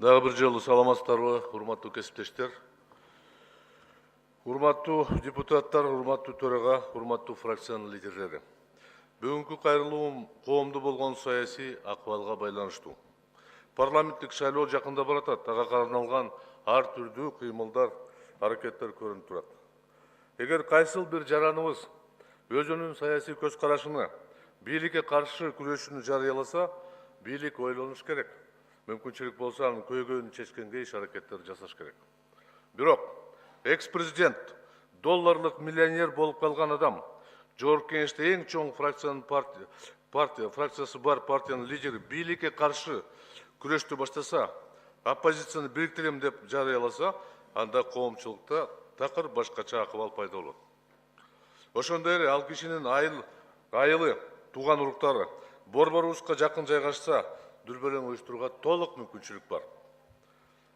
Дагы бир жолу саламатсыздарбы, урматтуу кесиптештер. Урматтуу депутаттар, урматтуу төрага, урматтуу фракциянын лидерлери. Бүгүнкү кайрылуум коомдо болгон саясий акыбалга байланыштуу. Парламенттик шайлоо жакында баратат, ага арналган ар түрдүү кыймылдар, аракеттер көрүнүп турат. Эгер кайсыл бир жараныбыз өзүнүн саясий көз карашыны, бийликке каршы күрөшүнү жарыяласа, бийлик ойлонуш керек. Мүмкүнчүлүк болсо анын көйгөйүн чечкенге иш аракеттер жасаш керек. Бирок экс-президент, долларлык миллионер болуп калган адам, Жогорку Кеңеште эң чоң фракциясы бар партиянын лидери бийликке каршы күрөштү баштаса, оппозицияны бириктирем деп жарыяласа, анда коомчулукта такыр башкача акыбал пайда болот. Ошондой эле ал кишинин айылы, тууган уруктары Борборуска жакын жайгашса, дүрбөлөң уюштурууга толук мүмкүнчүлүк бар.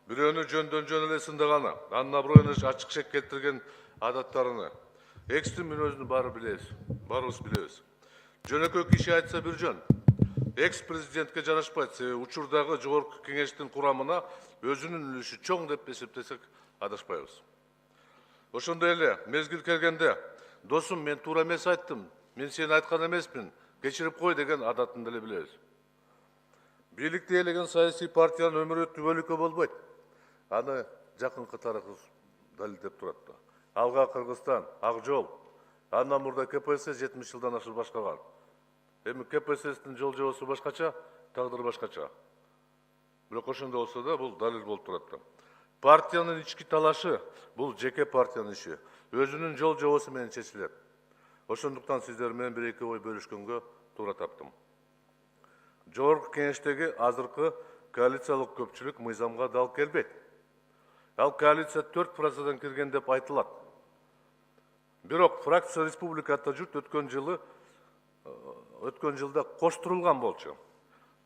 Бирөөнү жөндөн жөн эле сындаганы, анын аброюна ачык шек келтирген адаттарыны, экстин мүнөзүн баарыбыз билебиз. Жөнөкөй киши айтса бир жөн. Экс-президентке жарашпайт, себеби учурдагы Жогорку Кеңештин курамына өзүнүн үлүшү чоң деп эсептесек адашпайбыз. Ошондой эле мезгил келгенде, досум, мен туура эмес айттым, мен сени айткан эмесмин, кечирип кой деген адатын деле билебиз. Бийликти ээлеген саясий партиянын өмүрү түбөлүккө болбойт. Аны жакынкы тарыхыбыз далилдеп турат. Алга Кыргызстан, Ак Жол, андан мурда КПСС 70 жылдан ашык башкарган. Эми КПССтин жол жобосу башкача, тагдыры башкача. Бирок ошондой болсо да бул далил болуп турат. Партиянын ички талашы бул жеке партиянын иши, өзүнүн жол жобосу менен чечилет. Ошондуктан сиздер менен бир-эки ой бөлүшкөнгө туура таптым. Жогорку Кеңештеги азыркы коалициялык көпчүлүк мыйзамга дал келбейт. Ал коалиция 4% кирген деп айтылат. Бирок фракция Республикада журт өткөн жылда коштурулган болчу.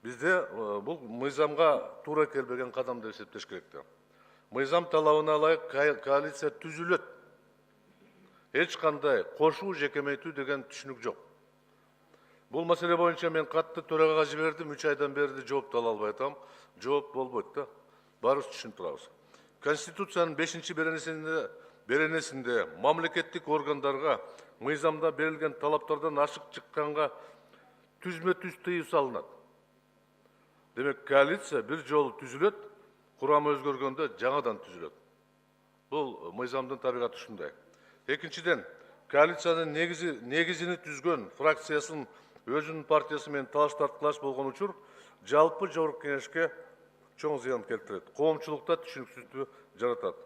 Бизде бул мыйзамга туура келбеген кадам деп эсептеш керек. Мыйзам талабына ылайык коалиция түзүлөт. Эч кандай кошуу жекеметүү деген түшүнүк жок. Бул маселе боюнча мен катты төрагага жибердим, 3 айдан бери жооп ала албай атам. Жооп болбойт да. Баарыбыз түшүнүп турабыз. Конституциянын 5-беренесинде мамлекеттик органдарга мыйзамда берилген талаптардан ашык чыкканга түзмө-түз тыюу салынат. Демек, коалиция бир жолу түзүлөт, курамы өзгөргөндө жаңадан түзүлөт. Бул мыйзамдын табигаты ушундай. Экинчиден, коалициянын негизини түзгөн фракциясын өзүнүн партиясы менен талаш-тарткылаш болгон учур жалпы Жогорку Кеңешке чоң зыян келтирет. Коомчулукта түшүнүксүздүктү жаратат.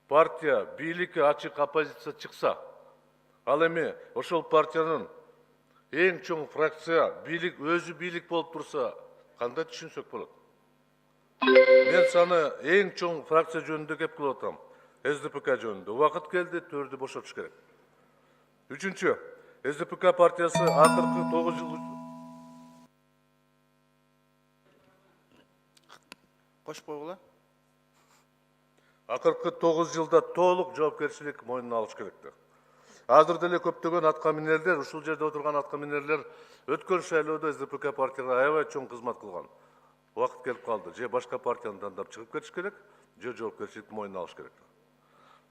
Партия бийликке ачык оппозиция чыкса, ал эми ошол партиянын эң чоң фракция өзү бийлик болуп турса, кандай түшүнсөк болот? Мен саны эң чоң фракция жөнүндө кеп кылып атам. СДПК жөнүндө. Убакыт келди, төрдү бошотуш керек. Үчүнчү, СДПК партиясы акыркы 9 жыл Кош койгула. Акыркы 9 жылда толук жоопкерчилик мойнуна алыш керек. Азыр деле көптөгөн аткаминерлер, ушул жерде отурган аткаминерлер өткөн шайлоодо СДПК партияга аябай чоң кызмат кылган. Убакыт келип калды. Же башка партияны тандап чыгып кетиш керек, же жоопкерчиликти мойнуна алыш керек.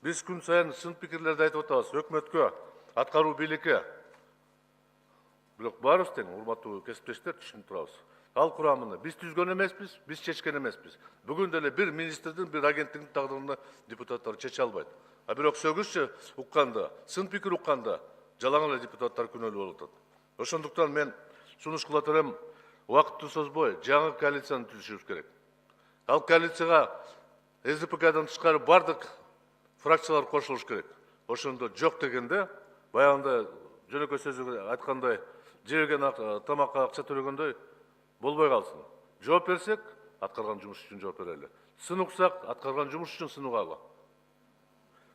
Биз күн сайын сын пикирлерди айтып атабыз. Өкмөткө, аткаруу бийликке. Бирок баарыбыз тең, урматтуу кесиптештер, түшүнүп турабыз. Ал курамыны биз түзгөн эмеспиз, биз чечкен эмеспиз. Бүгүн деле бир министрдин, бир агенттиктин тагдырын депутаттар чече албайт. А бирок сөгүзчү укканда, сын пикир укканда, жалаң эле депутаттар күнөөлүү болуп атат. Ошондуктан мен сунуш кылат элем, убакытты созбой, жаңы коалицияны түзүшүбүз керек. Ал коалицияга СДПКдан тышкары бардык фракциялар кошулуш керек. Ошондо жок дегенде, баягында жөнөкөй сөзү айткандай, жеген тамакка акча төлөгөндөй болбой калсын. Жооп берсек, аткарган жумуш үчүн жооп берели. Сын уксак, аткарган жумуш үчүн сын угалы.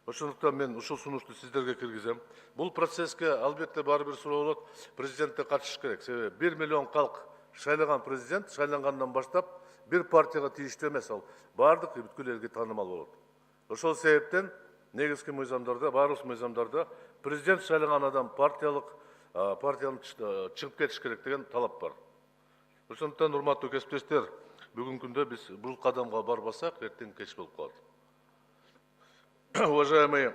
Ошондуктан мен ушул сунушту сиздерге киргизем. Бул процесске албетте баары бир суроо болот. Президентте катышыш керек. Себеби 1 миллион калк шайлаган президент шайлангандан баштап бир партияга тийиштүү эмес, ал бардык бүткүл элге таанымал болот. Ошол себептен негизги мыйзамдарда, баарыбыз мыйзамдарда президент шайлаган адам партиянын чыгып кетиш керек деген талап бар. Ошондуктан урматтуу кесиптештер, бүгінгі күнде біз бұл қадамға барбасақ, ертең кеш болып қалады. Уважаемые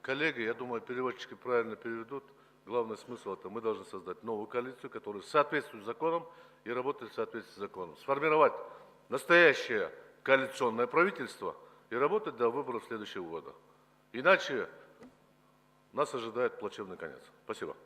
коллеги, я думаю, переводчики правильно переведут. Главный смысл – это мы должны создать новую коалицию, которая соответствует законам и работает в соответствии с законом. Сформировать настоящее коалиционное правительство и работать до выборов следующего года. Иначе нас ожидает плачевный конец. Спасибо.